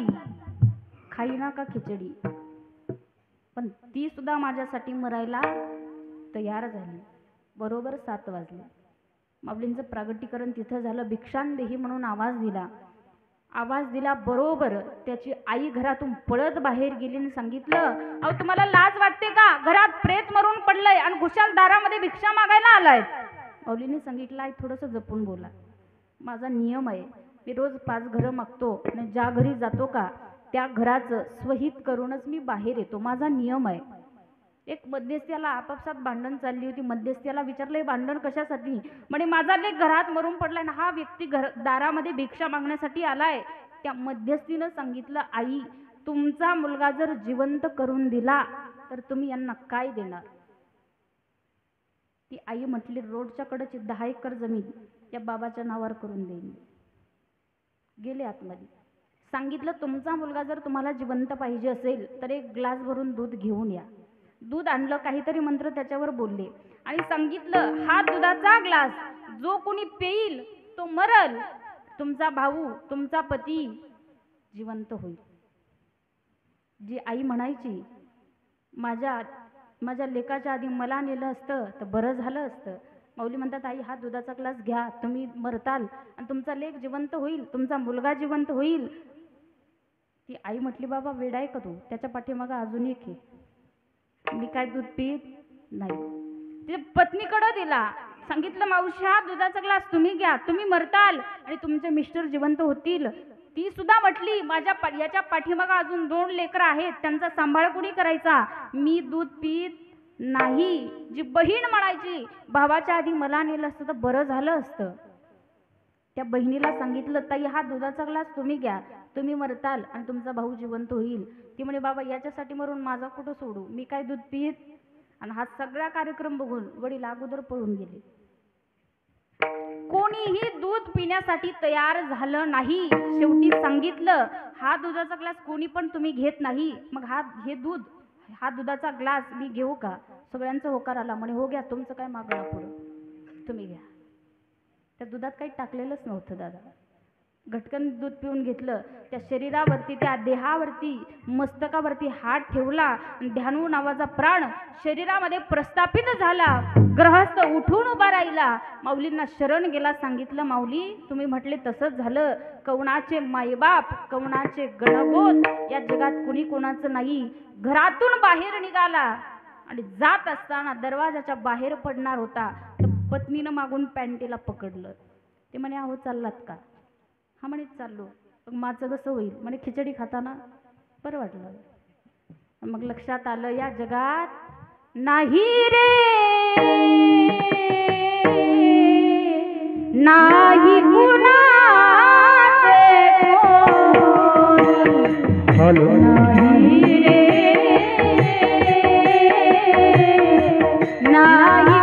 आई खाईना का खिचडी, पण ती सुद्धा माझ्यासाठी मरायला तयार झाली. बरोबर 7 वाजले. माऊलींचं प्रागटीकरण तिथं झालं. भिक्षांदेही म्हणून आवाज दिला. आवाज दिला बरोबर त्याची आई घरातून पळत बाहेर गेली आणि सांगितलं, अहो तुम्हाला लाज वाटते का? घरात प्रेत मरून पडलंय आणि कुशाल दारामध्ये भिक्षा मागायला आलाय. माऊलीने सांगितलं, आई थोडंसं जपून बोला. माझा नियम आहे, मी रोज 5 घरं मागतो आणि ज्या घरी जातो का त्या घराचं स्वहित करूनच मी बाहेर येतो. माझा नियम आहे. एक मध्यस्थ्याला आपापसात भांडण चालली होती. मध्यस्थ्याला विचारलंय, भांडण कशासाठी? म्हणे माझा लेक घरात मरून पडलाय ना हा व्यक्ती दारामध्ये भिक्षा मागण्यासाठी आलाय. त्या मध्यस्थीनं सांगितलं, आई तुमचा मुलगा जर जिवंत करून दिला तर तुम्ही यांना काय देणार? ती आई म्हटली, रोडच्या कडेची 10 एकर जमीन या बाबाच्या नावावर करून देईन. गेले आतमध्ये. सांगितलं, तुमचा मुलगा जर तुम्हाला जिवंत पाहिजे असेल तर 1 ग्लास भरून दूध घेऊन या. दूध आणलं, काहीतरी मंत्र त्याच्यावर बोलले आणि सांगितलं, हा दुधाचा ग्लास जो कोणी पेईल तो मरल, तुमचा भाऊ तुमचा पती जिवंत होईल. जी आई म्हणायची, माझ्या लेकाच्या आधी मला नेलं असतं तर बरं झालं असतं. माऊली म्हणतात, आई हा दुधाचा ग्लास घ्या, तुम्ही मरताल आणि तुमचा लेक जिवंत होईल, तुमचा मुलगा जिवंत होईल. ती आई म्हटली, बाबा वेडा आहे का तू? त्याच्या पाठीमागं अजून एक आहे. मी काय दूध पीत नाही. तिच्या पत्नीकडे दिला. सांगितलं, मावशी हा दुधाचा ग्लास तुम्ही घ्या, तुम्ही मरताल आणि तुमचे मिस्टर जिवंत होतील. ती सुद्धा म्हटली, याच्या पाठीमागं अजून 2 लेकरं आहेत, त्यांचा सांभाळ कुणी करायचा? मी दूध पीत नाही. जी बहीण म्हणायची, भावाच्या आधी मला नेलं असतं तर बरं झालं असतं. त्या बहिणीला सांगितलं, ताई हा दुधाचा ग्लास तुम्ही घ्या, तुम्ही मरताल आणि तुमचा भाऊ जिवंत होईल. ती म्हणे, बाबा याच्यासाठी मरून माझा कुठं सोडू? मी काय दूध पीत? आणि हा सगळा कार्यक्रम बघून वडील अगोदर पळून गेले. कोणीही दूध पिण्यासाठी तयार झालं नाही. शेवटी सांगितलं, हा दुधाचा ग्लास कोणी पण तुम्ही घेत नाही, मग हा दुधाचा ग्लास मी घेऊ का? सगळ्यांचा होकार आला. म्हणे, हो घ्या, तुमचं काय मागणं पुढं तुम्ही घ्या. त्या दुधात काही टाकलेलंच नव्हतं दादा. घटकन दूध पिऊन घेतलं. त्या शरीरावरती, त्या देहावरती, मस्तकावरती हात ठेवला आणि ध्यानू नावाचा प्राण शरीरामध्ये प्रस्थापित झाला. ग्रहस्थ उठून उभा राहिला. माऊलींना शरण गेला. सांगितलं, माऊली तुम्ही म्हटले तसंच झालं. कवणाचे मायबाप, कवणाचे गणगोत या जगात कुणी कोणाचं नाही. घरातून बाहेर निघाला आणि जात असताना दरवाजाच्या बाहेर पडणार होता तर पत्नीनं मागून पॅन्टीला पकडलं. ते म्हणे, अहो चाललात का? हा म्हणे, चाललो. मग माझं कसं होईल? म्हणे, खिचडी खाताना बरं वाटलं. मग लक्षात आलं, या जगात नाही रे, नाही कुणाचे कोण, नाही रे, नाही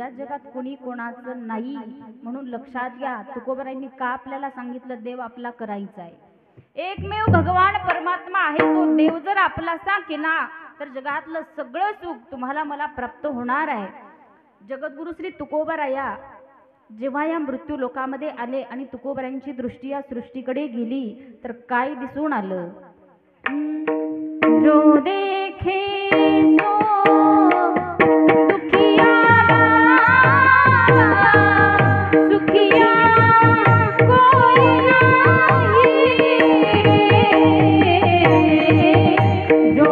या जगात कोणी कोणाचं नाही, म्हणून लक्षात घ्या तुकोबरायांनी का आपल्याला सांगितलं देव आपला करायचा आहे. एकमेव भगवान परमात्मा आहे, तो देव जर आपलासा केला तर जगातलं सगळं सुख तुम्हाला मला प्राप्त होणार आहे. जगद्गुरु श्री तुकोबराया जेव्हा या मृत्यू लोकामध्ये आले आणि तुकोबरायांची दृष्टी या सृष्टीकडे गेली तर काय दिसून आलं. जो देखे सो दुखिया सुखिया कोई नहीं, जो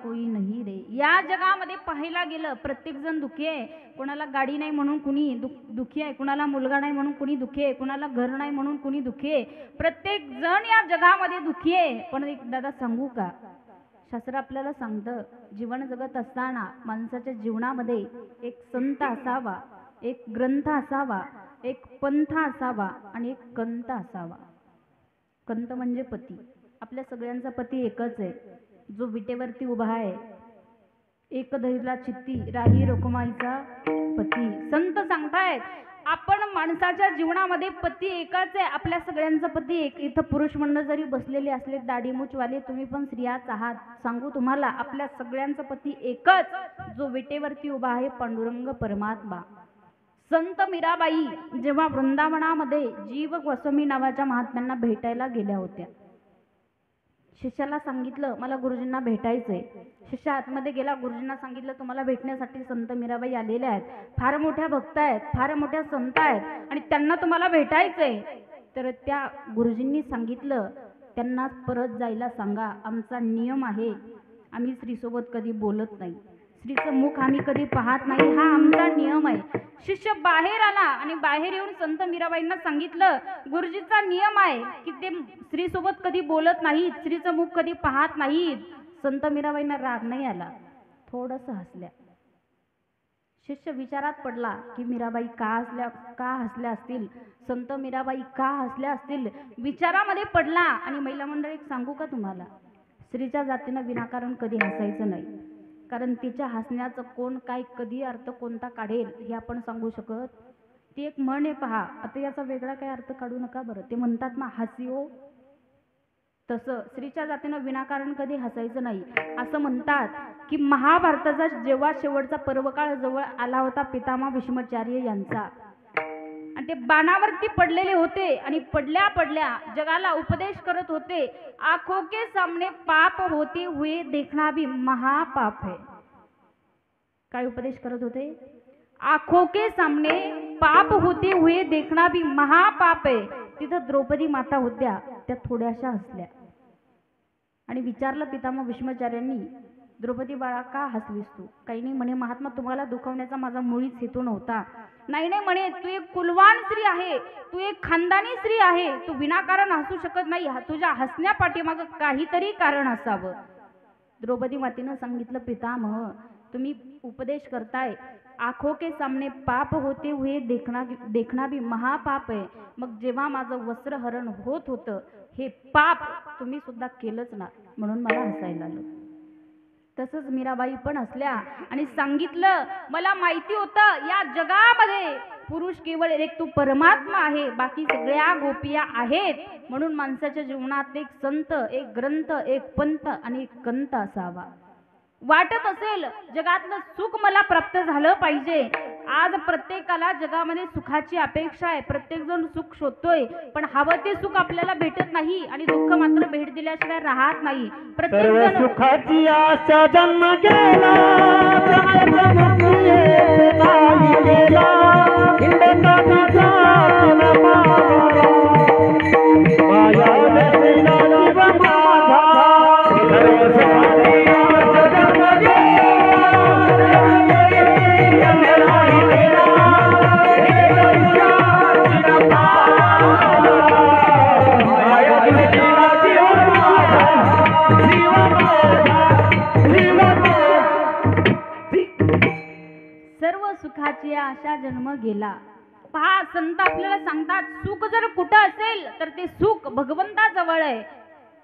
कोई नाही रे. या जगामध्ये पाहायला गेलं प्रत्येक जण दुखी आहे. कोणाला गाडी नाही म्हणून कुणी दुखी आहे, कुणाला मुलगा नाही म्हणून कुणी दुखी आहे, कुणाला घर नाही म्हणून कुणी दुखी आहे. प्रत्येक जण या जगामध्ये दुखी आहे. पण एक दादा सांगू का, शास्त्र आपल्याला सांगतं जीवन जगत असताना माणसाच्या जीवनामध्ये एक संत असावा, एक ग्रंथ असावा, एक पंथ असावा आणि एक कंत असावा. कंत म्हणजे पती. आपल्या सगळ्यांचा पती एकच आहे, जो विटेवरती उभा आहे. एक धैर्यला चित्ती राही रोकुमाईचा पती. संत सांगतायत आपण माणसाच्या जीवनामध्ये पती एकच आहे. आपल्या सगळ्यांचा पती एक. इथं पुरुष मंडळ जरी बसलेले असले दाढीमुछवाले, तुम्ही पण स्त्रियाच आहात. सांगू तुम्हाला आपल्या सगळ्यांचा पती एकच, जो विटेवरती उभा आहे, पांडुरंग परमात्मा. संत मीराबाई जेव्हा वृंदावनामध्ये जीव गोस्वामी नावाच्या महात्म्यांना भेटायला गेल्या होत्या, शिष्याला सांगितलं मला गुरुजींना भेटायचंय. शिष्य आतमध्ये गेला, गुरुजींना सांगितलं तुम्हाला भेटण्यासाठी संत मीराबाई आलेल्या आहेत, फार मोठ्या भक्त आहेत, फार मोठ्या संत आहेत आणि त्यांना तुम्हाला भेटायचंय. तर त्या गुरुजींनी सांगितलं त्यांना परत जायला सांगा, आमचा नियम आहे, आम्ही स्त्रीसोबत कधी बोलत नाही, स्त्रीचं मुख आम्ही कधी पाहत नाही, हा आमचा नियम आहे. शिष्य बाहेर आला आणि बाहेर येऊन संत मीराबाईंना सांगितलं गुरुजीचा नियम आहे की ते स्त्रीसोबत कधी बोलत नाहीत, स्त्रीचं मुख कधी पाहत नाहीत. संत मीराबाईंना राग नाही आला, थोडंसं हसल्या. शिष्य विचारात पडला की मीराबाई का हसल्या असतील, संत मीराबाई का हसल्या असतील, विचारामध्ये पडला. आणि महिला मंडळ एक सांगू का तुम्हाला, स्त्रीच्या जातीनं विनाकारण कधी हसायचं नाही, कारण तिच्या हसण्याचं कोण काय कधी अर्थ कोणता काढेल हे आपण सांगू शकत. ती एक म्हण आहे पहा, आता याचा वेगळा काय अर्थ काढू नका बरं. ते म्हणतात ना हसिओ, तसं स्त्रीच्या जातीनं विनाकारण कधी हसायचं नाही. असं म्हणतात की महाभारताचा जेव्हा शेवटचा पर्वकाळ जवळ आला होता पितामह भीष्माचार्य यांचा, आणि ते बाणावरती पडलेले होते आणि पडल्या पडल्या जगाला उपदेश करत होते, आंखों के सामने पाप होते हुए देखना भी महापाप है. काय उपदेश करत होते, आंखों के सामने पाप होते हुए देखना भी महापाप है. तिथं द्रौपदी माता होत्या, त्या थोड्याशा हसल्या आणि विचारलं पितामह भीष्माचार्यांनी, द्रौपदी बाळा का हसलीस तू? काही नाही म्हणे, महात्मा तुम्हाला दुखवण्याचा माझा मुळीच हेतू नव्हता. नाही नाही म्हणे, तू एक कुलवान स्त्री आहे, तू एक खानदानी स्त्री आहे, तू विनाकारण हसू शकत नाही, तुझ्या हसण्यापाठीमागं काहीतरी कारण असावं. द्रौपदी मातेनं सांगितलं पितामह तुम्ही उपदेश करताय, आंखों के सामने पाप होते हुए देखना भी महापाप आहे. मग जेव्हा माझं वस्त्रहरण होत होतं हे पाप तुम्ही सुद्धा केलंच ना, म्हणून मला हसायला आलं. तसंच मीराबाई पण हसल्या आणि सांगितलं, मला माहिती होतं या जगामध्ये पुरुष केवळ एक तू परमात्मा आहे, बाकी सगळ्या गोपिया आहेत. म्हणून माणसाच्या जीवनात एक संत, एक ग्रंथ, एक पंथ आणि एक कंत असावा. वाटत असेल जगातलं सुख मला प्राप्त झालं पाहिजे. आज प्रत्येकाला जगामध्ये सुखाची अपेक्षा आहे, प्रत्येक जण सुख शोधतोय, पण हवं ते सुख आपल्याला भेटत नाही आणि दुःख मात्र भेट दिल्याशिवाय राहत नाही. प्रत्येक जण सुखाची आशा जन्म गेला सुखाची आशा जन्म गेला. पहा, संत आपल्याला सांगतात सुख जर कुठं असेल तर ते सुख भगवंताजवळ आहे.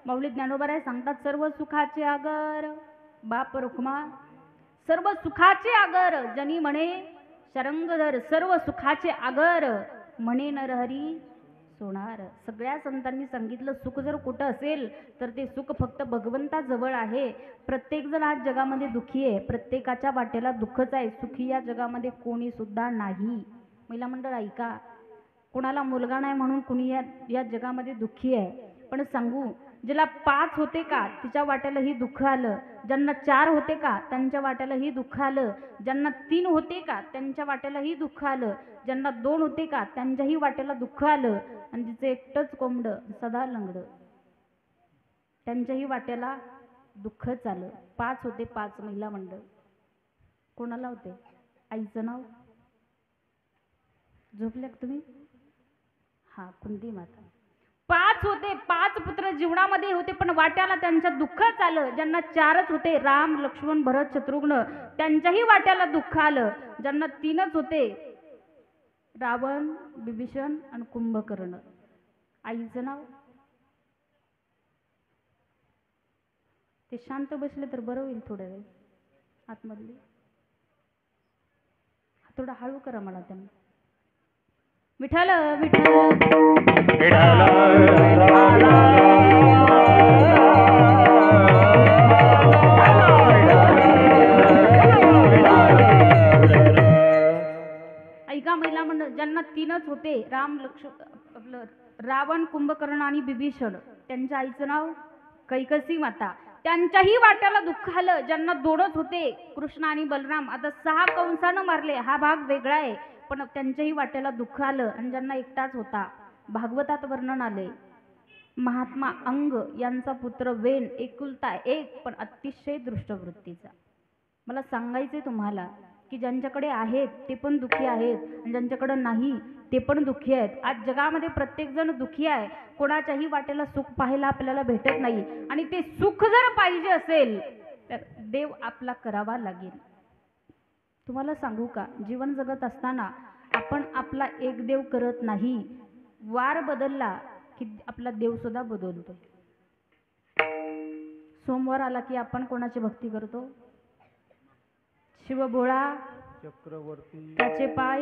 माऊली ज्ञानोबराय सांगतात, सर्व सुखाचे आगर बाप रुक्मा, सर्व सुखाचे आगर जनी म्हणे शरंगधर, सर्व सुखाचे आगर म्हणे नरहरी सोनार. सगळ्या संतांनी सांगितलं सुख जर कुठं असेल तर ते सुख फक्त भगवंताजवळ आहे. प्रत्येक जण आज जगामध्ये दुःखी आहे, प्रत्येकाच्या वाटेला दुःखच आहे. सुखी या जगामध्ये कोणी सुद्धा नाही. महिला मंडळ ऐका, कोणाला मुलगा नाही म्हणून कुणी या जगामध्ये दुःखी आहे. पण सांगू, ज्याला 5 होते का तिच्या वाट्यालाही दुःख आलं, ज्यांना 4 होते का त्यांच्या वाट्यालाही दुःख आलं, ज्यांना 3 होते का त्यांच्या वाट्यालाही दुःख आलं, ज्यांना 2 होते का त्यांच्याही वाट्याला दुःख आलं, आणि जिचे एकटंच कोंबड सदा लंगड त्यांच्याही वाट्याला दुःखच आलं. 5 होते, 5 महिला मंडळ. कोणाला होते? आईचं नाव झोपल्या तुम्ही? हा, कुंती माता. 5 होते, 5 पुत्र जीवनामध्ये होते, पण वाट्याला त्यांच्या दुःखच आलं. ज्यांना 4च होते, राम लक्ष्मण भरत शत्रुघ्न, त्यांच्याही वाट्याला दुःख आलं. ज्यांना 3च होते, रावण विभीषण आणि कुंभकर्ण. आईचं नाव? ते शांत बसले तर बरं होईल. थोड्या वेळ आतमधली थोडं हळू करा मला. त्यांना विठ्ठल विठ्ठल ऐका महिला मंडळ, ज्यांना 3च होते, राम लक्ष्मण रावण कुंभकर्ण आणि विभीषण, त्यांच्या आईचं नाव कैकसी माता. त्यांच्याही वाट्याला दुःख आलं. ज्यांना 2च होते, कृष्ण आणि बलराम, आता 6 कंसानं मारले, हा भाग वेगळा आहे, पण त्यांच्याही वाट्याला दुःख आलं. आणि ज्यांना एकटाच होता, भागवतात वर्णन आले, महात्मा अंग यांचा पुत्र वेण, एकुलता एक, पण अतिशय दृष्टवृत्तीचा. मला सांगायचंय तुम्हाला की ज्यांच्याकडे आहेत ते पण दुःखी आहेत, आणि ज्यांच्याकडे नाही ते पण दुःखी आहेत. आज जगामध्ये प्रत्येक जण दुःखी आहे. कोणाच्याही वाटेला सुख पाहायला आपल्याला भेटत नाही, आणि ते सुख जर पाहिजे असेल तर देव आपला करावा लागेल. तुम्हाला सांगू का, जीवन जगत असताना आपण आपला एक देव करत नाही. वार बदलला की आपला देव सुद्धा बदलतो. सोमवार आला की आपण कोणाची भक्ती करतो? शिवभोळा चक्रवर्ती, त्याचे पाय,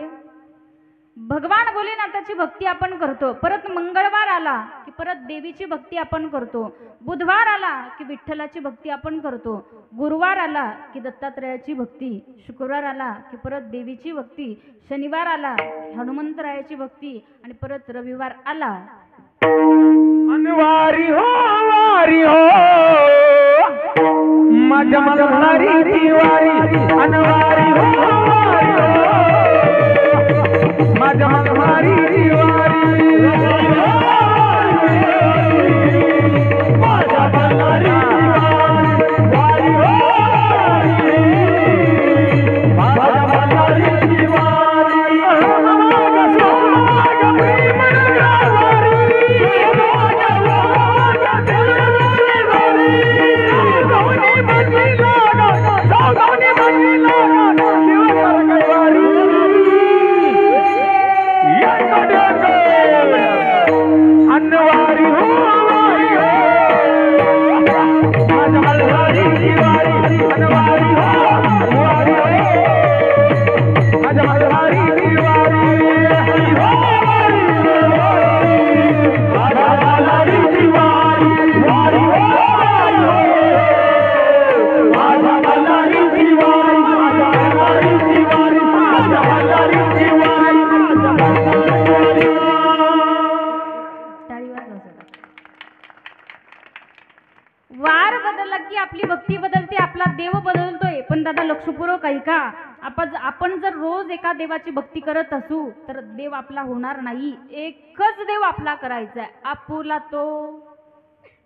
भगवान भोलेनाथाची भक्ती आपण करतो. परत मंगळवार आला की परत देवीची भक्ती आपण करतो. बुधवार आला की विठ्ठलाची भक्ती आपण करतो. गुरुवार आला की दत्तात्रयाची भक्ती. शुक्रवार आला की परत देवीची भक्ती. शनिवार आला की हनुमंतरायाची भक्ती. आणि परत रविवार आला अनवारी हो वारी हो माझ्या मल्हारी दिवारी, अनवारी हो वारी हो माझ्या मल्हारी दिवारी, माझ्या मल्हारी दिवारी, माझ्या मल्हारी दिवारी. Bye. माझ्या मल्हारीची वारी अनवारी हो वारी हो माझ्या मल्हारीची वारी हरी हो वारी माझ्या मल्हारीची वारी वारी हो माझ्या मल्हारीची वारी माझ्या मल्हारीची वारी माझ्या मल्हारीची वारी माझ्या मल्हारीची वारी वार बदलला की आपली भक्ती बदलते, आपला देव बदलतोय. पण दादा लक्षपूर्वक ऐका, आपण जर रोज एका देवाची भक्ती करत असू तर देव आपला होणार नाही. एकच देव आपला करायचा आहे. आपुला तो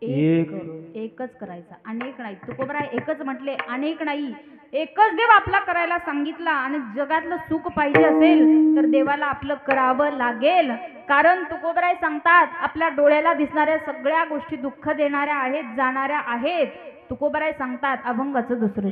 एकच करायचा, अनेक नाही. तुकोबराय एकच म्हटले, अनेक नाही. एकच देव आपला करायला सांगितला. आणि जगातलं सुख पाहिजे असेल तर देवाला आपलं करावं लागेल. कारण तुकोबराय सांगतात आपल्या डोळ्याला दिसणाऱ्या सगळ्या गोष्टी दुःख देणाऱ्या आहेत, जाणाऱ्या आहेत. तुकोबराय सांगतात अभंगाचं दुसरं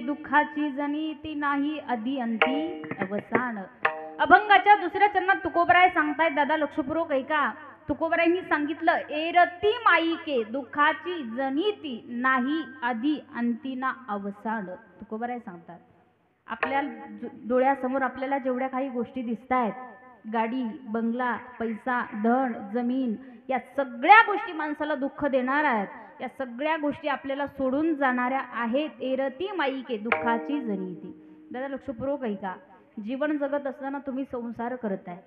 दुःखाची जणी ती नाही आधी अंती अवसान. अभंगाच्या दुसऱ्या चरणात तुकोबराय सांगतायत दादा लक्षपूर्वक ऐका. तुकोबरायांनी सांगितलं एरती माईके दुःखाची जणी ती नाही आधी अंती ना अवसान. तुकोबराय सांगतात आपल्या डोळ्यासमोर आपल्याला जेवढ्या काही गोष्टी दिसतायत, गाडी, बंगला, पैसा, धन, जमीन, या सगळ्या गोष्टी माणसाला दुःख देणार आहेत. या सगळ्या गोष्टी आपल्याला सोडून जाणाऱ्या आहेत. एरती माईके दुःखाची जणी ती. दादा लक्षपूर्वक ऐका. जीवन जगत असताना तुम्ही संसार करताय,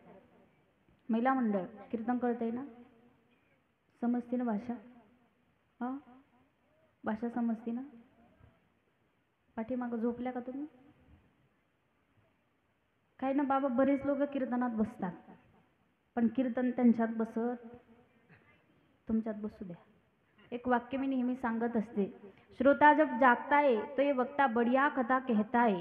महिला मंडळ कीर्तन कळतंय ना, समजते ना भाषा? हा भाषा समजते ना? पाठीमागं झोपल्या का तुम्ही? काय ना बाबा, बरेच लोक कीर्तनात बसतात, पण कीर्तन त्यांच्यात बसत तुमच्यात बसू द्या. एक वाक्य मी नेहमी सांगत असते, श्रोता जब जागता है तो ये वक्ता बढ़िया कथा कहता है.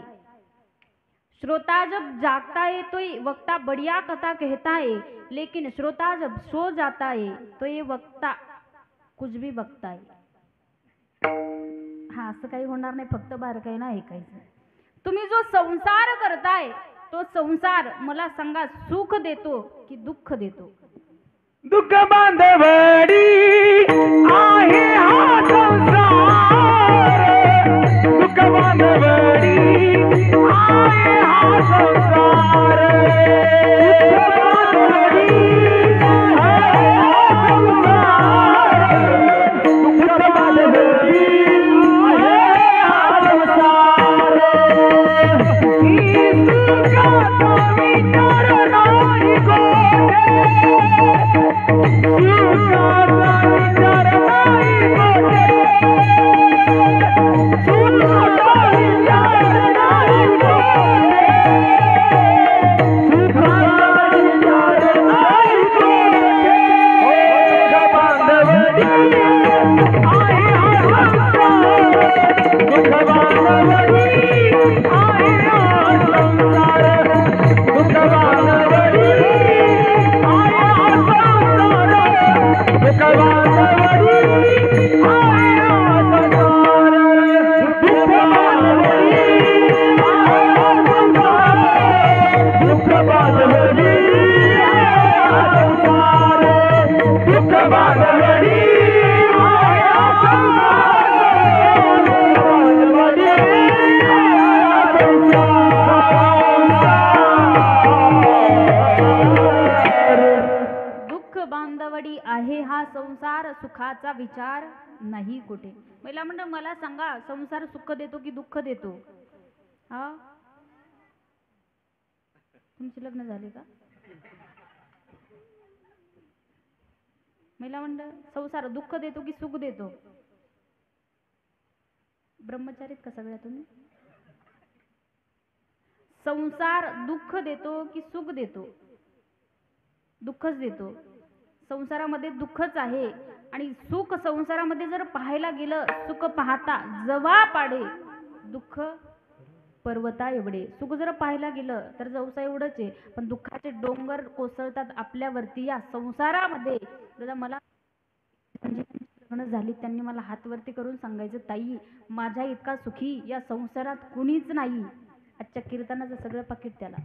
श्रोता जब जागता है तो ये वक्ता बढ़िया कथा कहता है, लेकिन श्रोता जब सो जाता है तो ये वक्ता कुछ भी बकता है. हा असं काही होणार नाही, फक्त बारकाई ना ऐकायचं. तुम्ही जो संसार करताय तो संसार मला सांगा सुख देतो की दुःख देतो? दुःख बांधवडी आहे हा संसार. दुःख बांधवडी आहे हा संसार. दुःख बांधवडी आहे हा संसार. दुःख बांधवडी आहे हा संसार. ही सुखाचा विचार नाही गोडे. सुखाचा हा संसार सुखाचा विचार नाही कुठे. महिला मंडळ मला सांगा, संसार सुख देतो की दुःख देतो? हा, तुमचे लग्न झाले का? महिला मंडळ, संसार दुःख देतो की सुख देतो? ब्रह्मचारीत का सगळ्या तुम्ही? संसार दुःख देतो की सुख देतो? दुःखच देतो. संसारामध्ये दुःखच आहे आणि सुख संसारामध्ये जर पाहायला गेलं, सुख पाहता जवा पाडे, दुःख पर्वता एवढे. सुख जर पाहायला गेलं तर जवसा एवढंच आहे, पण दुःखाचे डोंगर कोसळतात आपल्यावरती या संसारामध्ये. दादा मला लग्न झाली, त्यांनी मला हातवरती करून सांगायचं, ताई माझ्या इतका सुखी या संसारात कुणीच नाही. आजच्या कीर्तनाचं सगळं पाकिट त्याला.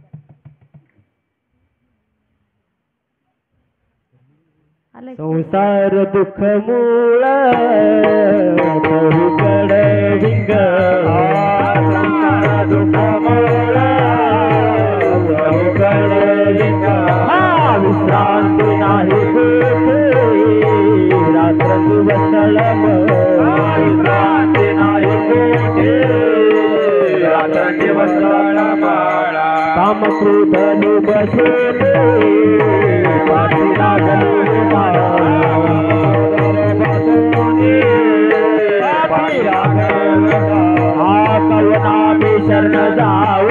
आलंय का? संसार दुःख मूळ चहूकडे हिंग, संसार दुःख मूळ चहूकडे हिंग, विश्रांती नाही कुठे रात्र दिवस तळम, विश्रांती नाही कुठे रात्र दिवस तळम, काम क्रोध बसले पाठी लागले शरण जाऊ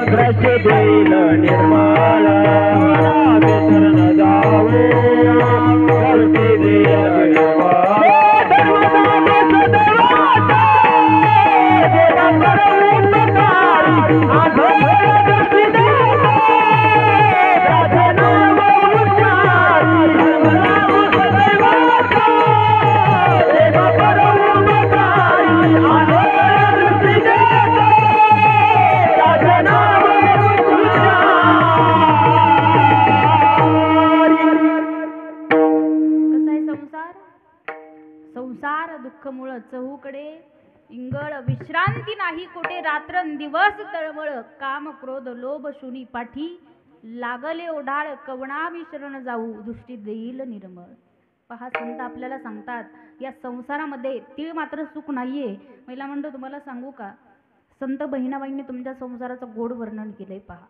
दृष्टी देईल निर्मळ, शरण जाऊ दृष्टी देईल दुःखमुळ चहूकडे इंगळ, विश्रांती नाही कुठे रात्रंदिवस तळमळ, काम क्रोध लोभ शुनी पाठी लागले ओढाळ, कवणावी शरण जाऊ दृष्टी देईल निर्मळ. पहा, संत आपल्याला सांगतात या संसारामध्ये तीळ मात्र सुख नाहीये. महिला मंडळ तुम्हाला सांगू का, संत बहिणाबाईंनी तुमच्या संसाराचं गोड वर्णन केलंय. पहा,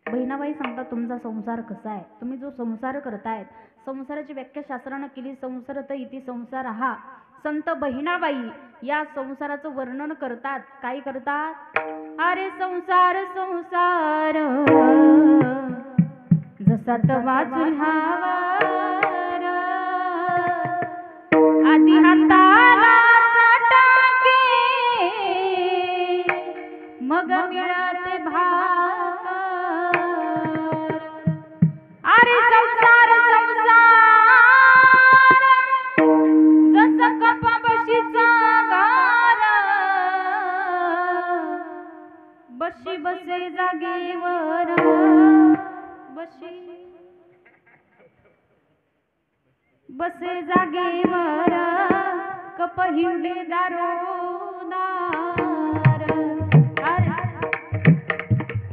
बहिणाबाई सांगतात तुमचा संसार कसा आहे, तुम्ही जो संसार करतायत, संसाराची व्याख्या शास्त्रानं केली, संसारत इति संसार हा. संत बहिणाबाई या संसाराचं वर्णन करतात. काय करतात? अरे संसार संसार जसा तवा चुल्हावर, आधी हाताला टाके मग मिळते भाकर. अरे संसार जसं कपा बशीचा गार, बशी बसे जागेवर, बशी बसे जागेवर, कप हिंडे दारोदार.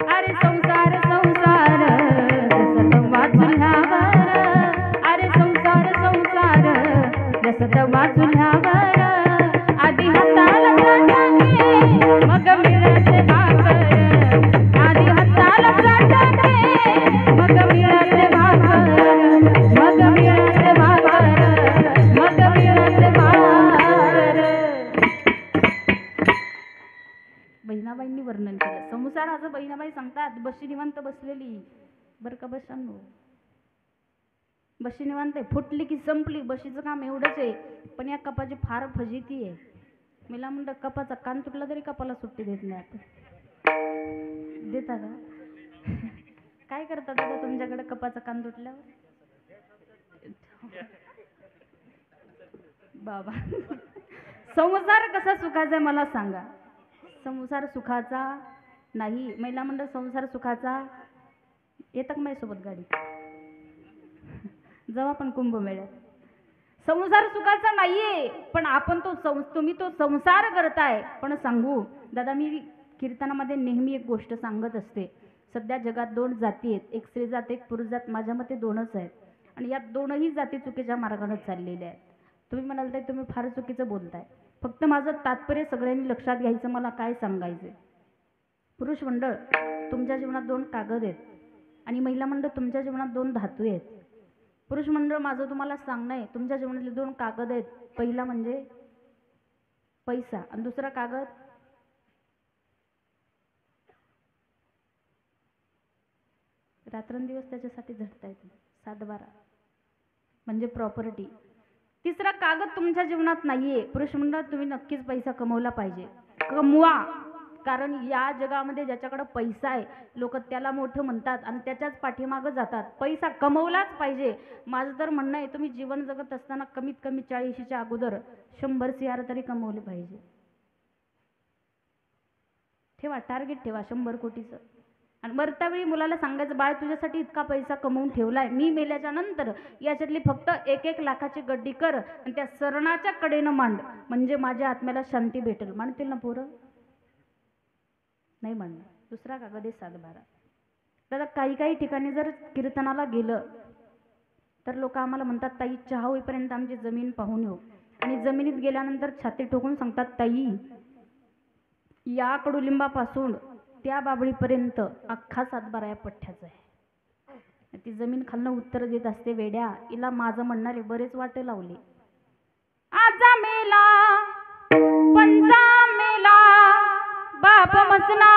अरे संसार संसार जसं तवा चुल्हावर, अरे संसार संसार जसं तवा चुल्हावर, आधी हाताला टाके मग मिळते भाकर, आधी हाताला टाके मग मिळते भाकर, मग मिळते भाकर, मग मिळते भाकर. बहिणाबाईंनी वर्णन केलं संसाराचं. बहिणाबाई सांगतात, बशी निवांत बसलेली बरं का बशांनो, बशी निवांत आहे, फुटली की संपली, बशीचं काम एवढंच आहे. पण या कपाची फार फजिती आहे. मला म्हणतं कपाचा कान तुटला तरी कपाला सुट्टी देत नाही आपण. देता का? काय करतात दादा तुमच्याकडे कपाचा कान तुटल्यावर? बाबा संसार कसा सुखाचा आहे मला सांगा. संसार सुखाचा नाही. महिला मंडळ, संसार सुखाचा. येतं का माझ्यासोबत गाडी? जेव्हा पण कुंभमेळ्यात. संसार सुखाचा नाहीये, पण आपण तुम्ही तो संसार करताय. पण सांगू दादा, मी कीर्तनामध्ये नेहमी एक गोष्ट सांगत असते. सध्या जगात दोन जाती आहेत, एक स्त्री जात एक पुरुष जात. माझ्या मते दोनच आहेत. आणि या दोनही जाती चुकीच्या मार्गाने चाललेल्या आहेत. तुम्ही म्हणाल तर तुम्ही फार चुकीचं बोलताय. फक्त माझं तात्पर्य सगळ्यांनी लक्षात घ्यायचं. मला काय सांगायचं, पुरुष मंडळ तुमच्या जीवनात 2 कागद आहेत आणि महिला मंडळ तुमच्या जीवनात 2 धातू आहेत. पुरुष मंडळ माझं तुम्हाला सांगणं आहे, तुमच्या जीवनातले 2 कागद आहेत. पहिला म्हणजे पैसा आणि दुसरा कागद रात्रंदिवस त्याच्यासाठी झटताय तुम्ही, 7-12 म्हणजे प्रॉपर्टी. तिसरा कागद तुमच्या जीवनात नाहीये. पुरुष मंडळ तुम्ही नक्कीच पैसा कमवला पाहिजे, कमवा. कारण या जगामध्ये ज्याच्याकडे पैसा आहे लोक त्याला मोठं म्हणतात आणि त्याच्याच पाठीमागं जातात. पैसा कमवलाच पाहिजे. माझं तर म्हणणं आहे तुम्ही जीवन जगत असताना कमीत कमी 40च्या अगोदर 100 CR तरी कमवले पाहिजे. ठेवा, टार्गेट ठेवा 100 कोटीचं. आणि मरतावेळी मुलाला सांगायचं, बाळ तुझ्यासाठी इतका पैसा कमवून ठेवलाय, मी मेल्याच्या नंतर याच्यातली फक्त 1-1 लाखाची गड्डी कर आणि त्या सरणाच्या कडेनं मांड, म्हणजे माझ्या आत्म्याला शांती भेटेल. मांडतील ना पोरं? नाही मांडणार. दुसरा कागद आहे 7-12. दादा काही ठिकाणी जर कीर्तनाला गेलं तर लोक आम्हाला म्हणतात, ताई चहा होईपर्यंत आमची जमीन पाहून येऊ. आणि जमिनीत गेल्यानंतर छाती ठोकून सांगतात, ताई या कडुलिंबापासून त्या बाबळीपर्यंत अख्खा 7-12 या पठ्ठ्याचा आहे. ती जमीन खालनं उत्तर देत असते, वेड्या हिला माझं म्हणणारे बरेच वाटे लावले. आजा मेला पंजा मेला बाप मसना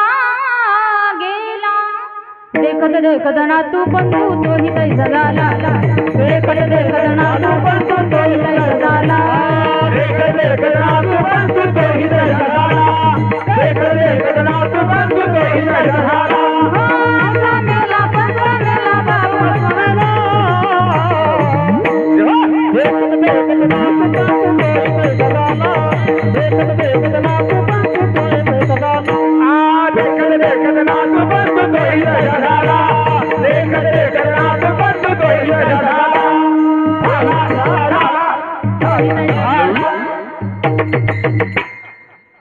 गेला, देखत देखत ना तू पण तोही तैसा झाला, देखत देखत ना तू पण तोही तैसा झाला, देखत देखत ना तू पण तोही तैसा झाला, देखत देखत ना तू पण तोही तैसा झाला. आजा मेला पंजा मेला बाप मसना, देखत देखत ना तू पण तोही तैसा झाला, देखत देखत ना तू पण तोही तैसा झाला. देखत देखत ना तू पण तोही तैसा झाला, देखत देखत ना तू पण तोही तैसा झाला.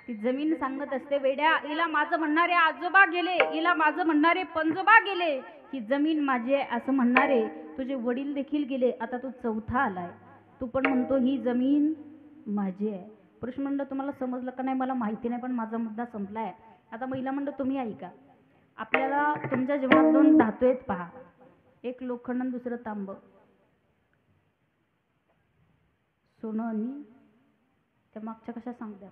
ती जमीन सांगत असते, वेड्या हिला माझं म्हणणारे आजोबा गेले, हिला माझं म्हणणारे पंजोबा गेले, ही जमीन माझी आहे असं म्हणणारे तुझे वडील देखील गेले, आता तू 4था आलाय, तू पण म्हणतो ही जमीन माझी आहे. पुरुष मंडळ तुम्हाला समजलं का नाही मला माहिती नाही, पण माझा मुद्दा संपलाय. आता महिला मंडळ तुम्ही ऐका. आपल्याला तुमच्या जीवनात 2 धातू आहेत पहा, एक लोखंड आणि दुसरं तांब. सोनं आणि त्या मागच्या कशा सांगत्या,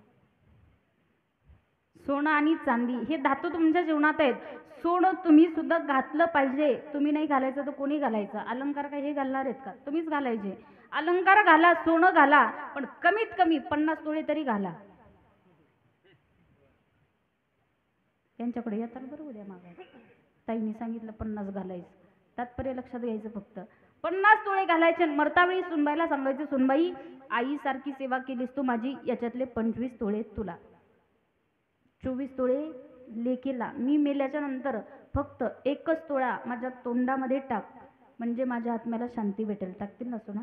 सोनं आणि चांदी हे धातू तुमच्या जीवनात आहेत. सोनं तुम्ही सुद्धा घातलं पाहिजे. तुम्ही नाही घालायचं तर कोणी घालायचं? अलंकार काय हे घालणार आहेत का? तुम्हीच घालायचे. अलंकार घाला, सोनं घाला, पण कमीत कमी 50 तोळे तरी घाला. यांच्याकडे येतात बरं उद्या मागायचं. ताईंनी सांगितलं 50 घालायचं. तात्पर्य लक्षात घ्यायचं, फक्त 50 तोळे घालायचे. मरतावेळी सुनबाईला सांगायचं, सुनबाई आईसारखी सेवा केलीस तू माझी, याच्यातले 25 तोळे तुला, 24 तोळे लेकीला. मी मेल्याच्या नंतर फक्त 1च तोळा माझ्या तोंडामध्ये टाक, म्हणजे माझ्या आत्म्याला शांती भेटेल. टाकतील ना सोना?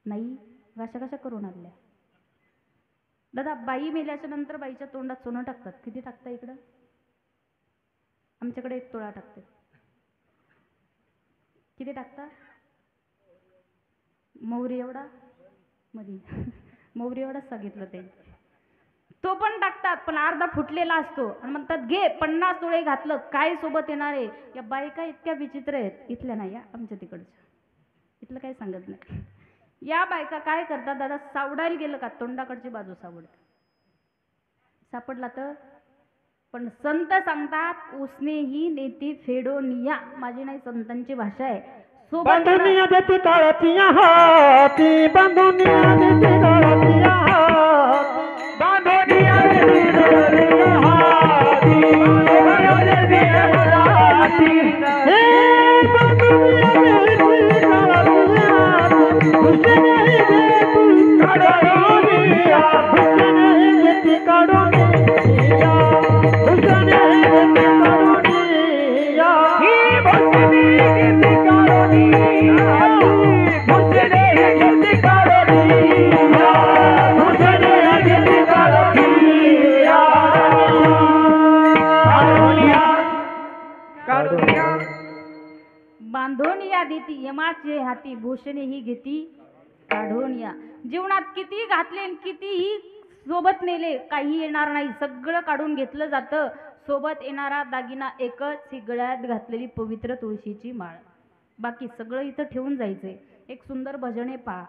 नाही. कशा कशा करून आणल्या दादा? बाई मेल्याच्या नंतर बाईच्या तोंडात सोनं टाकतात. किती टाकता इकडं? आमच्याकडे 1 तोळा टाकते. किती टाकता? मोहरी एवढा मधी मोहरी एवढाच सांगितलं ते. तो पण टाकतात, पण अर्धा फुटलेला असतो आणि म्हणतात घे 50 तोळे घातलं काय सोबत येणार आहे. या बायका इतक्या विचित्र आहेत. इथल्या नाही या, आमच्या तिकडच्या. इथलं काही सांगत नाही. या बायका काय करतात दादा, सावडायला गेलं का तोंडाकडची बाजू सावडतात. सापडला तर पण संत सांगतात उसने ही नेती फेडोनिया. माझी नाही, संतांची भाषा आहे. बंधुनिया देती काळातिया हाती, बंधुनिया देती काळातिया हाती, बंधुनिया देती काळातिया हाती, बंधुनिया देती काळाती, हे बंधुनिया देती काळातिया हाती, उसने ही देती काळातिया, उसने ही देती काळातिया, उसने ही देती काळातिया, ही बसनी देती बांधून या देती यमाचे हाती भूषणे ही घेती काढून या. जीवनात किती घातले आणि कितीही सोबत नेले काही येणार नाही, सगळं काढून घेतलं जातं. सोबत येणारा दागिना एकच, ही गळ्यात घातलेली पवित्र तुळशीची माळ. बाकी सगळं इथं ठेवून जायचंय. एक सुंदर भजन आहे पहा,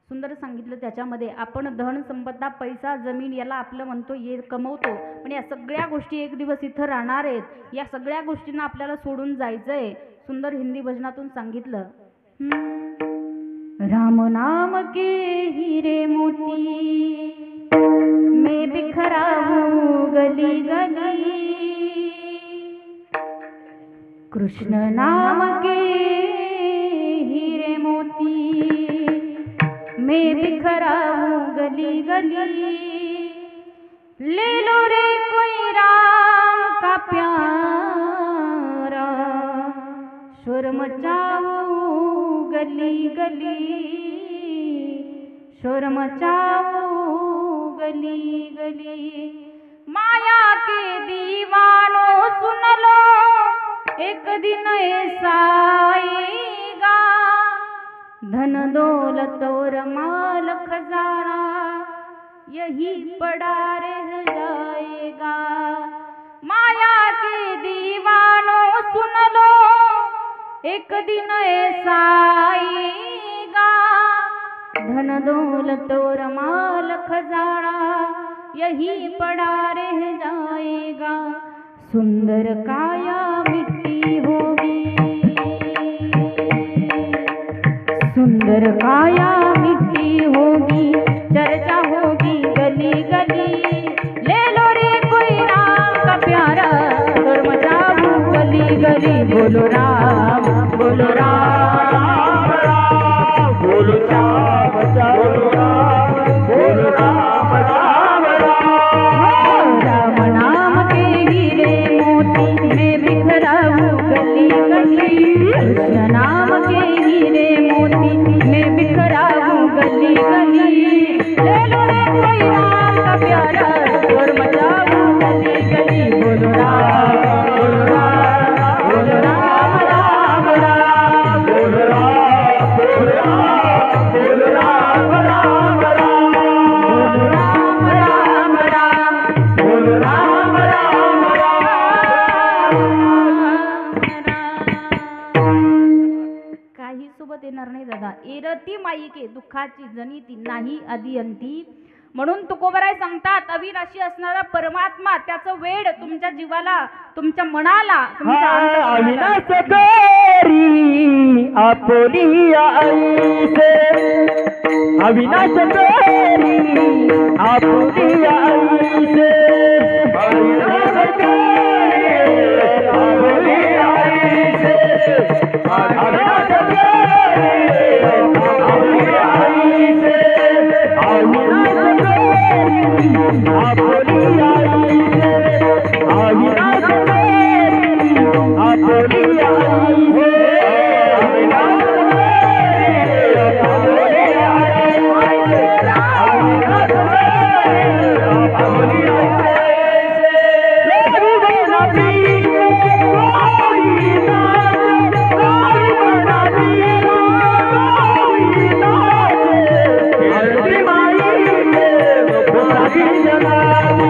सुंदर सांगितलं त्याच्यामध्ये. आपण धन संपदा पैसा जमीन याला आपलं म्हणतो, हे कमवतो, पण या सगळ्या गोष्टी एक दिवस इथं राहणार आहेत. या सगळ्या गोष्टींना आपल्याला सोडून जायचंय. सुंदर हिंदी भजनातून सांगितलं. राम नाम के हीरे मोती मैं बिखराऊं गली गली, कृष्ण नाम के हीरे मोती मैं बिखराऊं गली गली, ले लो रे कोई राम का प्यारा, शोर मचाऊं गली गली, शोर मचाऊं गली गली. माया के दीवानों सुन लो, एक दिन ऐसा आएगा, धन दौलत और माल खजाना यही पड़ा रह जाएगा. माया के दीवानों सुन लो, एक दिन ऐसा आएगा, धन दौलत और माल खजाना यही पड़ा रह जाएगा. सुंदर काया मिट्टी होगी, सुंदर काया मिट्टी होगी, चर्चा होगी गली गली, ले लो रे कोई राम का प्यारा, शोर मचाऊं गली गली. बोलो राम बोलो राम राम, बोलो श्याम बोलो राम, बोलो राम राम राम. राम नाम के हीरे मोती मैं बिखराऊं गली गली, कृष्ण नाम के हीरे मोती मैं बिखराऊं गली गली, ले लो रे कोई राम का प्यारा, शोर मचाऊं गली गली. बोलो राम बोलो राम, बोलो राम राम राम, बोलो राम बोलो राम, बोलो राम राम राम, बोलो राम राम राम, बोलो राम राम काही सोबत येणार नाही दादा. एरती माईके दुःखाची जनिती नाही आदी अंती. म्हणून तुकोबराय सांगतात, अविनाशी असणारा परमात्मा त्याचं वेड तुमच्या जीवाला, तुमच्या मनाला, तुमच्या अंतःकरणाला. अविनाश तेरी आपुली आई से, अविनाश तेरी आपुली आई से, अविनाश तेरी आपुली आई से, अविनाश तेरी आपुली आई से, अविनाश तेरी आपुली आई से, अविनाश तेरी आपुली आई से, अविनाश तेरी आपुली आई से, अविनाश तेरी आपुली आई से. लहरी बना दी कोई नाच, लहरी बना दी कोई नाच, हरदी माई के दुखाती जनाती,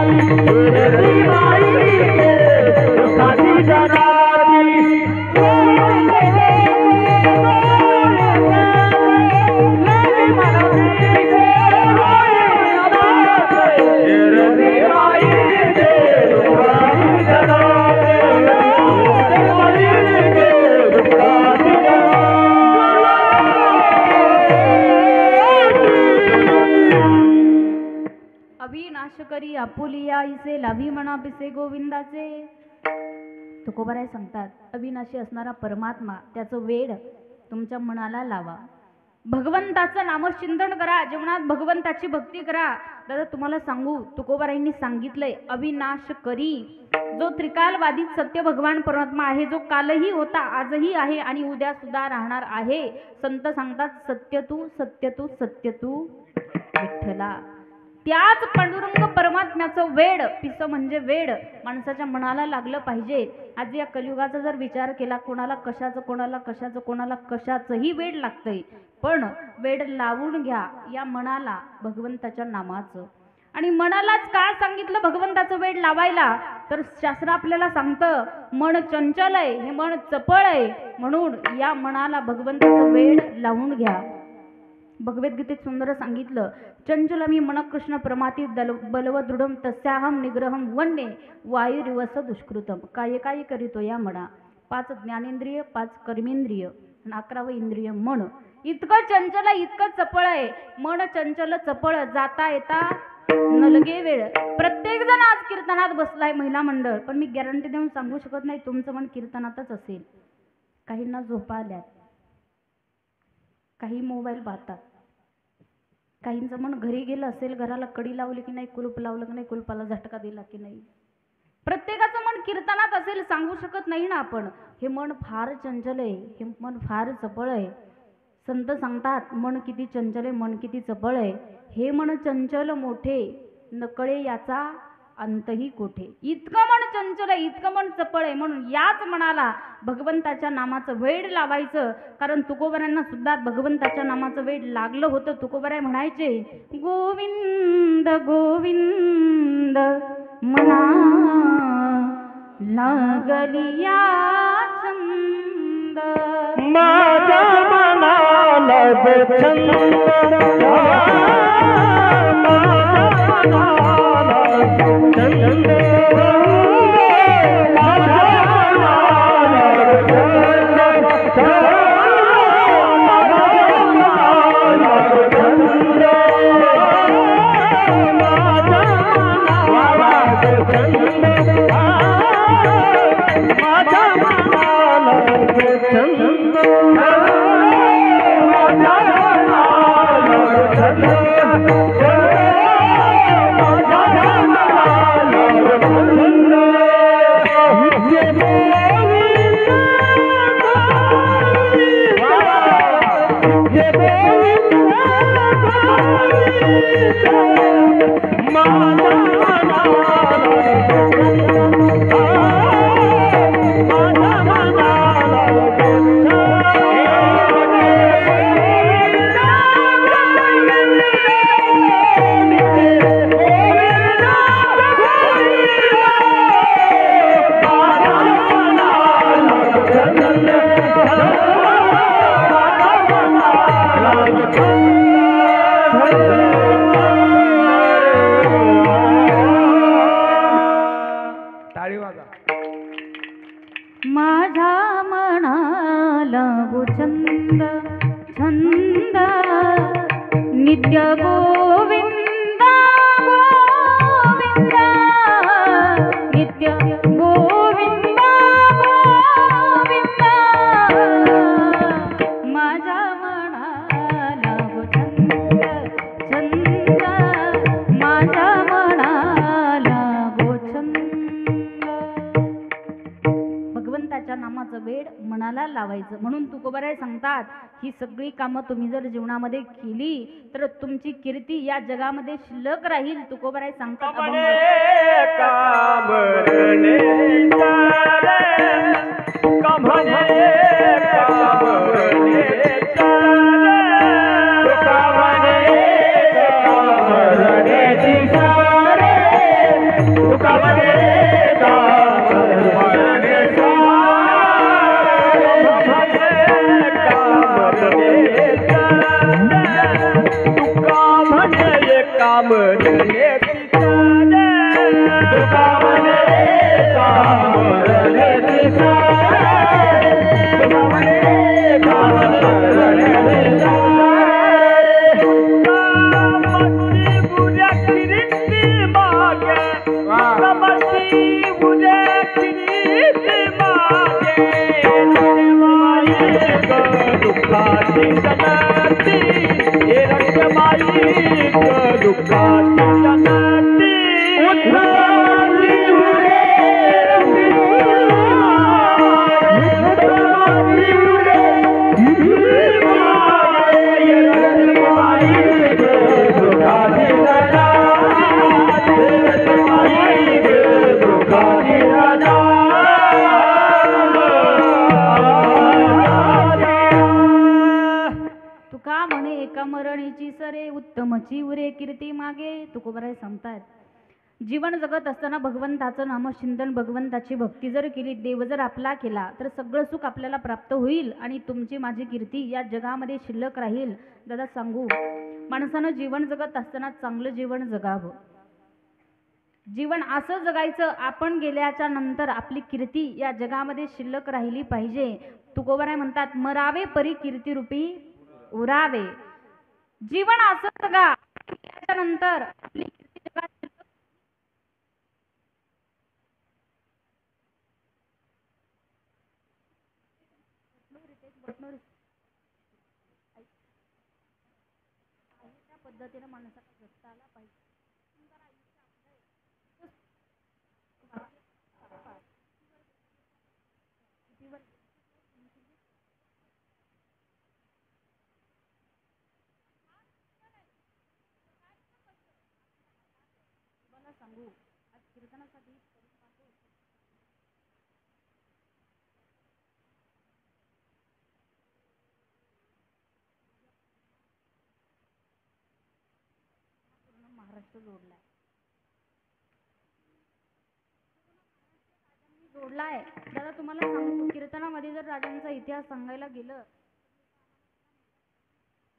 हरदी माई के दुखाती जनाती. लहरी बना दी हरदी माई के दुखाती जनाती, हरदी माई के दुखाती अविनाश करी आपुलिया इसे लाभी म्हणा पिसे गोविंदाचे. तुकोबराय सांगतात, अविनाशी असणारा परमात्मा त्याचं वेड तुमच्या मनाला लावा. भगवंताचं नामचिंतन करा, जीवनात भगवंताची भक्ती करा. दादा तुम्हाला सांगू, तुकोबरायांनी सांगितलंय, अविनाश करी जो त्रिकालवादित सत्य भगवान परमात्मा आहे, जो कालही होता आजही आहे आणि उद्या सुद्धा राहणार आहे. संत सांगतात, सत्य तू सत्य तू सत्य तू विठ्ठला. त्याच पांडुरंग परमात्म्याचं वेड, पिस म्हणजे वेड माणसाच्या मनाला लागलं पाहिजे. आज या कलियुगाचा जर विचार केला, कोणाला कोणाला कशाचंही वेड लागतंय, पण वेड लावून घ्या या मनाला भगवंताच्या नामाचं. आणि मनालाच का सांगितलं भगवंताचं वेड लावायला, तर शास्त्र आपल्याला सांगतं मन चंचल आहे, हे मन चपळ आहे, म्हणून या मनाला भगवंताचं वेड लावून घ्या. भगवद्गीतेत सुंदर सांगितलं, चंचलमी मन कृष्ण प्रमाती बलवदृढम तस्याहम निग्रहम वन्ये वायुरिवस दुष्कृतम. काय काय करीतो या मना, 5 ज्ञानेंद्रिय 5 कर्मेंद्रिय आणि 11वं इंद्रिय मन. इतकं चंचल आहे, इतकं चपळ आहे मन, चंचल चपळ, जाता येता नलगे वेळ. प्रत्येक जण आज कीर्तनात बसलाय महिला मंडळ, पण मी गॅरंटी देऊन सांगू शकत नाही तुमचं मन कीर्तनातच असेल. काहींना झोपा आल्यात, काही मोबाईल पाहतात, काहींचं मन घरी गेलं असेल, घराला कडी लावली की नाही, कुलूप लावलं की नाही, कुलपाला झटका दिला की नाही. प्रत्येकाचं मन कीर्तनात असेल, सांगू शकत नाही ना आपण. हे मन फार चंचल आहे, हे मन फार चपळ आहे. संत सांगतात मन किती चंचल आहे, मन किती चपळ आहे. हे मन चंचल मोठे नकळे याचा अंतही कोठे. इतकं मन चंचल आहे, इतकं मन चपळ आहे, म्हणून याच मनाला भगवंताच्या नामाचं वेड लावायचं. कारण तुकोबरायांना सुद्धा भगवंताच्या नामाचं वेड लागलं होतं. तुकोबराय म्हणायचे, गोविंद गोविंद मना लागलिया छंद, माझ्या मनाला छंद, माझ्या मनाला छंद छंद नित्य गोविंद गोविंद नित्य गोविंद गोविंद. माझ्या मनाला छंद छंद, माझ्या मनाला छंद. भगवंताच्या नामाचं वेड मनाला लावायचं. म्हणून तुकोबाराय सांगतात, ही सगळी कामं तुम्ही जर जीवनामध्ये केली तर तुमची कीर्ती या जगामध्ये शिल्लक राहील. तुकोबाराय सांगतात, मरणीची सरे उत्तमची उरे कीर्ती मागे तुकोबराय सांगतायत. जीवन जगत असताना भगवंताचं नामचिंतन भगवंताची भक्ती जर केली देव जर आपला केला तर सगळं सुख आपल्याला प्राप्त होईल आणि तुमची माझी कीर्ती या जगामध्ये शिल्लक राहील. दादा सांगू माणसानं जीवन जगत असताना चांगलं जीवन जगावं. जीवन असं जगायचं आपण गेल्याच्या नंतर आपली कीर्ती या जगामध्ये शिल्लक राहिली पाहिजे. तुकोबराय म्हणतात मरावे परी कीर्ती रूपी उरावे. जीवन असं जगा नंतर आपली कीर्ती जगात त्या पद्धतीने माणसाला जगता आला पाहिजे. सांगू आज कीर्तनासाठी महाराष्ट्र जोडलाय जोडलाय. दादा तुम्हाला सांगू कीर्तनामध्ये जर राजांचा इतिहास सांगायला गेलं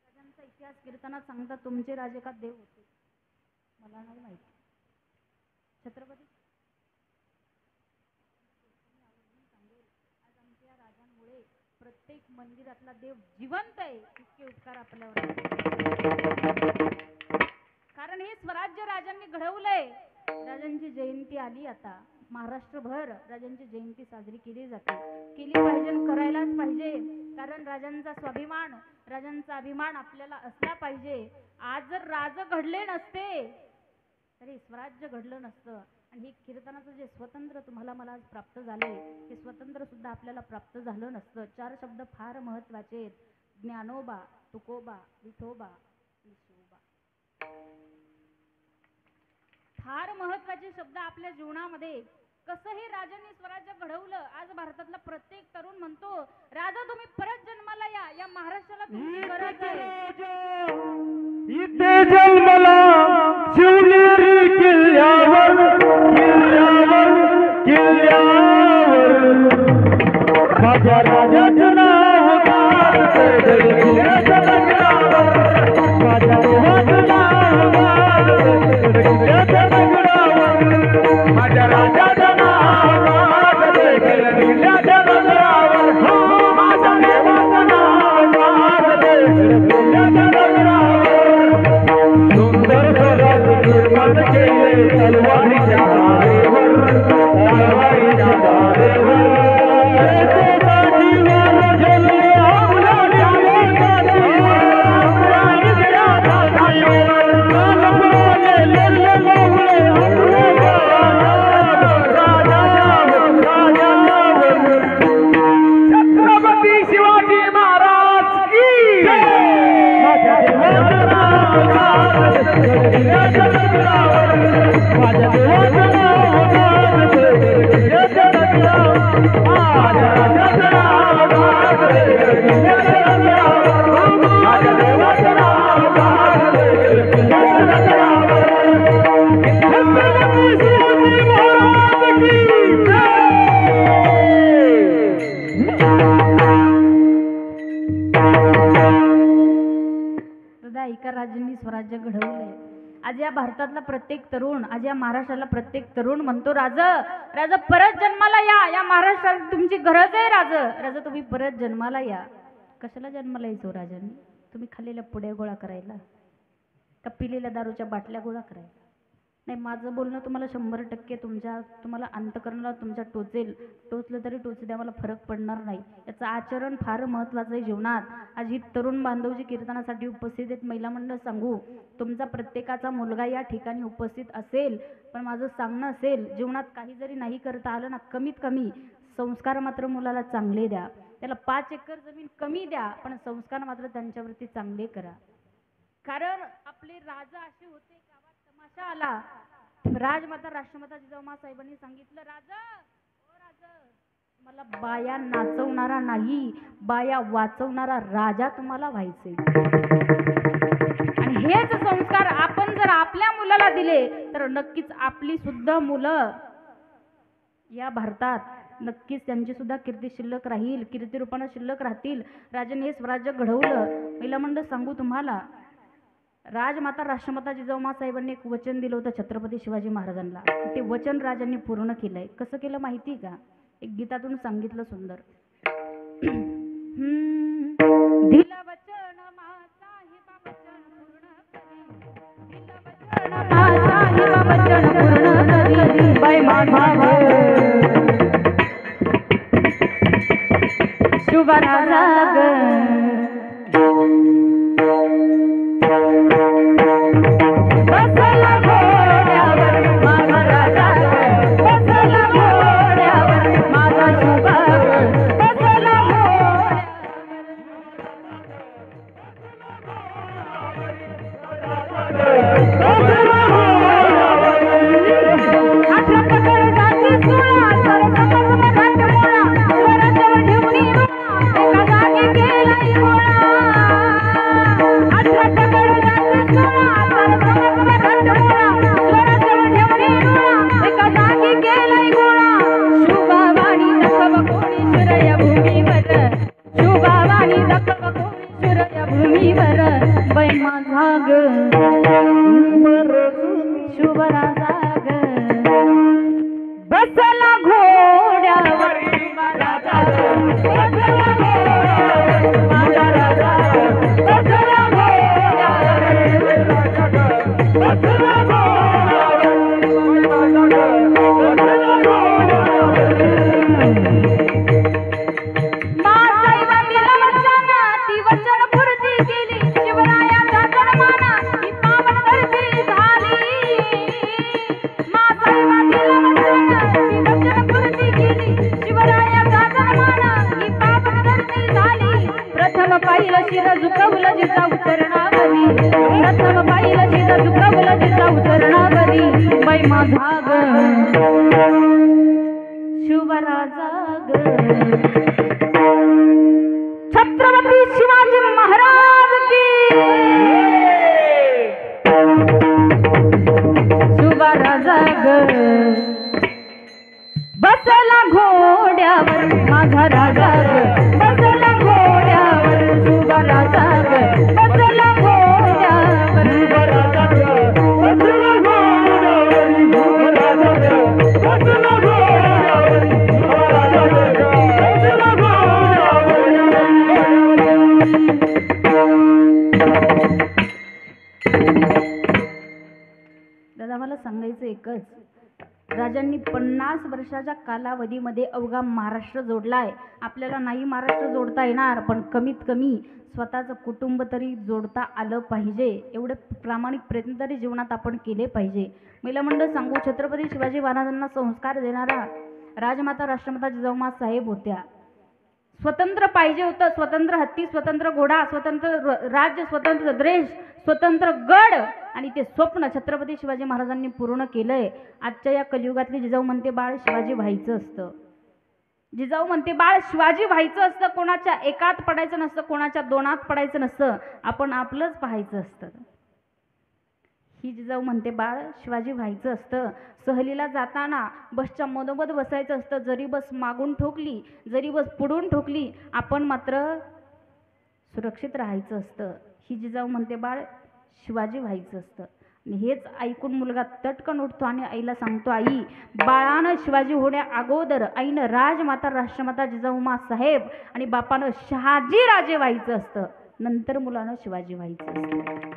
राजांचा इतिहास कीर्तनात सांगतात तुमचे राजे का देव होते मला नाही माहिती. छत्रपती आज आमच्या राजांमुळे प्रत्येक मंदिरातला देव जिवंत आहे. इतके उपकार आपल्यावर कारण हे स्वराज्य राजांनी घडवलंय. राजांची जयंती आली आता महाराष्ट्रभर राजांची जयंती साजरी केली जाते. केली पाहिजे करायलाच पाहिजे कारण राजांचा स्वाभिमान राजांचा अभिमान आपल्याला असला पाहिजे. आज जर राज घडले नसते तरी स्वराज्य घडलं नसतं. आणि हे कीर्तनाचं जे स्वतंत्र तुम्हाला मला आज प्राप्त झाले हे स्वतंत्र सुद्धा आपल्याला प्राप्त झालं नसतं. चार शब्द फार महत्वाचे आहेत. ज्ञानोबा तुकोबा विठोबा शिवबा फार महत्वाचे शब्द आपल्या जीवनामध्ये. कसं हे राजांनी स्वराज्य घडवलं. आज भारतातला प्रत्येक तरुण म्हणतो राजा तुम्ही परत जन्माला या. या महाराष्ट्राला तुमची गरज आहे. इथे जन्मला शिवनेरी किल्ल्यावर किल्ल्यावर किल्ल्यावर माझ्या राजाचं नाव गाजते किल्ल्याच्या डोंगरावर. माझ्या देवाचं नाव गाजते किल्ल्याच्या डोंगरावर. माझ्या राजाचं नाव गाजते किल्ल्याच्या डोंगरावर. माझ्या देवाचं नाव गाजते किल्ल्याच्या डोंगरावर. सुंदर स्वराज निर्माण केले तलवारीच्या धारेवर तलवारीच्या धारेवर. छत्रपती शिवाजी महाराज की माझ्या देवाचं नाव गाजते किल्ल्याच्या डोंगरावर. माझ्या देवाचं नाव गाजते किल्ल्याच्या डोंगरावर. माझ्या राजाचं नाव गाजते किल्ल्याच्या डोंगरावर. माझ्या देवाचं नाव गाजते किल्ल्याच्या डोंगरावर. छत्रपती शिवाजी महाराज की जय. एका राजांनी स्वराज्य घडवलंय. आज या भारतातला प्रत्येक तरुण आज या महाराष्ट्राला प्रत्येक तरुण म्हणतो राजा राजा परत जन्माला या. या महाराष्ट्राला तुमची गरज आहे. राजा तुम्ही परत जन्माला या. कशाला जन्माला यायचो राजांनी. तुम्ही खाल्लेल्या पुड्या गोळा करायला का पिलेल्या दारूच्या बाटल्या गोळा करायला. नाही माझं बोलणं तुम्हाला 100% तुम्हाला अंतकरणाला तुमच्या टोचेल. टोचलं तरी टोचू द्या मला फरक पडणार नाही. याचं आचरण फार महत्त्वाचं आहे जीवनात. आज ही तरुण बांधव जी कीर्तनासाठी उपस्थित आहेत महिला मंडळ सांगू तुमचा प्रत्येकाचा मुलगा या ठिकाणी उपस्थित असेल पण माझं सांगणं असेल जीवनात काही जरी नाही करता आलं ना कमीत कमी संस्कार मात्र मुलाला चांगले द्या. त्याला 5 एकर जमीन कमी द्या पण संस्कार मात्र त्यांच्यावरती चांगले करा. कारण आपले राजा असे होते गावात तमाशा आला. राजमाता राष्ट्रमाता जिजाऊ साहेबांनी सांगितलं राजा तुम्हाला बाया नाचवणारा नाही बाया वाचवणारा राजा तुम्हाला व्हायचंय. आणि हेच संस्कार आपण जर आपल्या मुलाला दिले तर नक्कीच आपली सुद्धा मुलं या भारतात नक्कीच त्यांची सुद्धा कीर्ती शिल्लक राहील, कीर्तिरूपानं शिल्लक राहतील. राजाने हे स्वराज्य घडवलं. पहिला मंडळ सांगू तुम्हाला, राजमाता राष्ट्रमाता जिजाऊ साहेबांनी एक वचन दिलं होतं छत्रपती शिवाजी महाराजांना. ते वचन राजांनी पूर्ण केलंय. कसं केलं माहिती का? एक गीतातून सांगितलं सुंदर. दिलं वचन मासाहेबा वचन पूर्ण करी, दिलं वचन मासाहेबा वचन पूर्ण करी, बाई माझा शुभराजा बसला घोड्यावर माझा राजा, बसला घोड्यावर माझा शुभा, बसला घोड्यावर. अठरा पकड जाती सोळा, सर समज मराठ मोळा, स्वराज्यावर ठेवणी एका जागी केलाय गोळा. अठरा पकड जाती सोळा, सर समज मराठ मोळा, स्वराज्यावर ठेवणी एका जागी केलाय गोळा. शुभावाणी दाखव कोणी शिरया भूमीवर, शुभावाणी दाखव कोणी शिरया भूमीवर, बाई माझा ग शुभराजा ग बसला घोड्यावर माझा राजा, बसला घोड्यावर माझा राजा, बसला घोड्यावर बसला घोड्यावर. मासाहेबा दिलं वचन, ती वचन पूर्ती केली, शिवरायाचा जन्माना ही पावन धरती झाली. मासाहेबा दिलं वचन, ती वचन पूर्ती केली, शिवरायाचा जन्माना ही पावन धरती झाली. प्रथम पाहिलं शिर झुकवलं जिजाऊ चरणावरी, प्रथम पाहिलं शिर झुकवलं जिजाऊ चरणावरी, बाई माझा ग शुभराजा ग. छत्रपती शिवाजी महाराज की शुभराजा ग बसला घोड्यावर माझा राजा ग, बसला घोड्यावर शुभराजा ग, बसला घोड्यावर शुभराजा ग, बसला घोड्यावर शुभराजा ग, बसला घोड्यावर शुभराजा ग, बसला घोड्यावर. दादा मला सांगायचं एकच, राजांनी 50 वर्षाच्या कालावधीमध्ये अवघा महाराष्ट्र जोडलाय. आपल्याला नाही महाराष्ट्र जोडता येणार, पण कमीत कमी स्वतःचं कुटुंब तरी जोडता आलं पाहिजे. एवढे प्रामाणिक प्रयत्न तरी जीवनात आपण केले पाहिजे. महिला मंडळ सांगू, छत्रपती शिवाजी महाराजांना संस्कार देणारा राजमाता राष्ट्रमाता जिजाऊ साहेब होत्या. स्वतंत्र पाहिजे होतं, स्वतंत्र हत्ती, स्वतंत्र घोडा, स्वतंत्र राज्य, स्वतंत्र देश, स्वतंत्र गड, आणि ते स्वप्न छत्रपती शिवाजी महाराजांनी पूर्ण केलंय. आजच्या या कलियुगातली जिजाऊ म्हणते बाळ शिवाजी व्हायचं असतं, जिजाऊ म्हणते बाळ शिवाजी व्हायचं असतं. कोणाच्या एकात पडायचं नसतं, कोणाच्या दोनात पडायचं नसतं, आपण आपलंच पाहायचं असतं. ही जिजाऊ म्हणते बाळ शिवाजी व्हायचं असतं. सहलीला जाताना बसच्या मधोमध बसायचं असतं. जरी बस मागून ठोकली, जरी बस पुढून ठोकली, आपण मात्र सुरक्षित राहायचं असतं. ही जिजाऊ म्हणते बाळ शिवाजी व्हायचं असतं. आणि हेच ऐकून मुलगा तटकन उठतो आणि आईला सांगतो, आई बाळानं शिवाजी होण्या अगोदर आईनं राजमाता राष्ट्रमाता जिजाऊ साहेब आणि बापानं शहाजी राजे व्हायचं असतं, नंतर मुलानं शिवाजी व्हायचं असतं.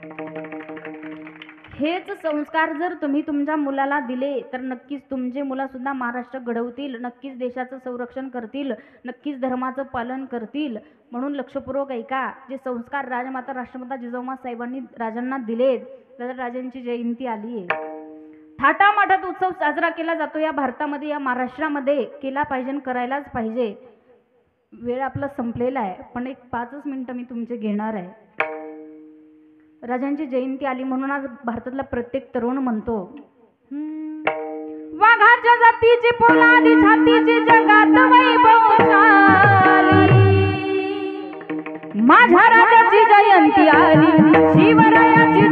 हेच संस्कार जर तुम्ही तुमच्या मुलाला दिले तर नक्कीच तुमचे मुलं सुद्धा महाराष्ट्र घडवतील, नक्कीच देशाचं संरक्षण करतील, नक्कीच धर्माचं पालन करतील. म्हणून लक्षपूर्वक ऐका, जे संस्कार राजमाता राष्ट्रमाता जिजाऊ साहेबांनी राजांना दिलेत, तर राजांची जयंती आली आहे. थाटामाटात उत्सव साजरा केला जातो या भारतामध्ये, या महाराष्ट्रामध्ये. केला पाहिजे, करायलाच पाहिजे. वेळ आपला संपलेला आहे, पण एक 5 मिनिटं मी तुमचे घेणार आहे. राजांची जयंती आली म्हणून आज भारतातला प्रत्येक तरुण म्हणतो, वाघाच्या जातीची पोलादी छातीची जगात वैभवशाली, माझ्या राजाची जयंती आली, शिवरायाची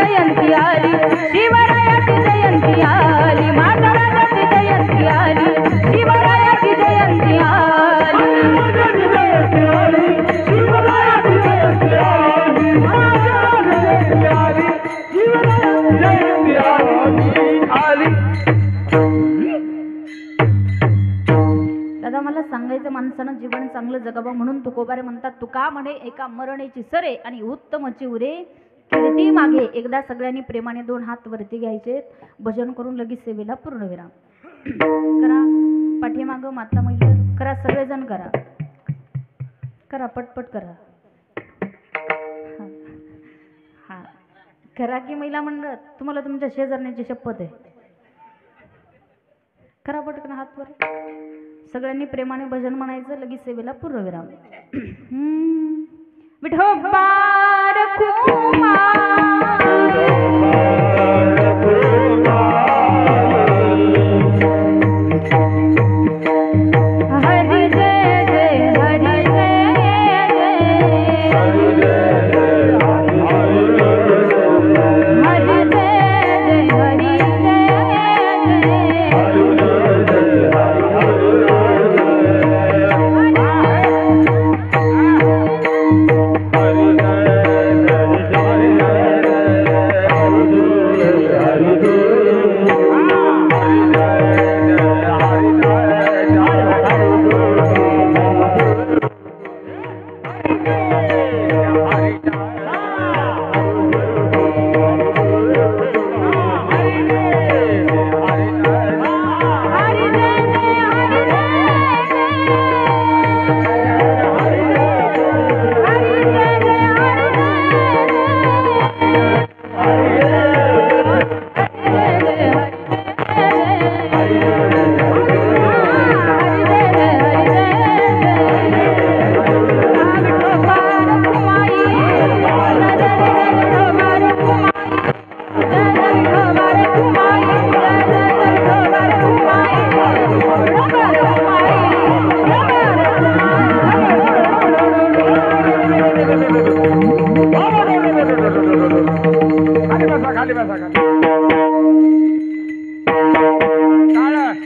जयंती आली शिवरायाची जयंती आली माझ्या राजाची जयंती आली शिवरायाची जयंती आली दादा मला सांगायचं माणसानं जीवन चांगलं जगावं म्हणून तुकोबारे म्हणतात तुका म्हणे एका मरणेची सरे आणि उत्तमची उरे कीर्ती मागे एकदा सगळ्यांनी प्रेमाने 2 हात वरती घ्यायचे भजन करून लगेच सेवेला पूर्णविराम करा पाठीमागं माता महिला करा सगळेजण करा करा पटपट करा हा करा की महिला मंडळ तुम्हाला तुमच्या शेजारण्याची शपथ आहे करा पटकन हात वर सगळ्यांनी प्रेमाने भजन म्हणायचं लगेच सेवेला पूर्णविराम विठोबार हरी जय जय हरी जय जय हरी जय जय हरी खाली बसा आनंद महाराज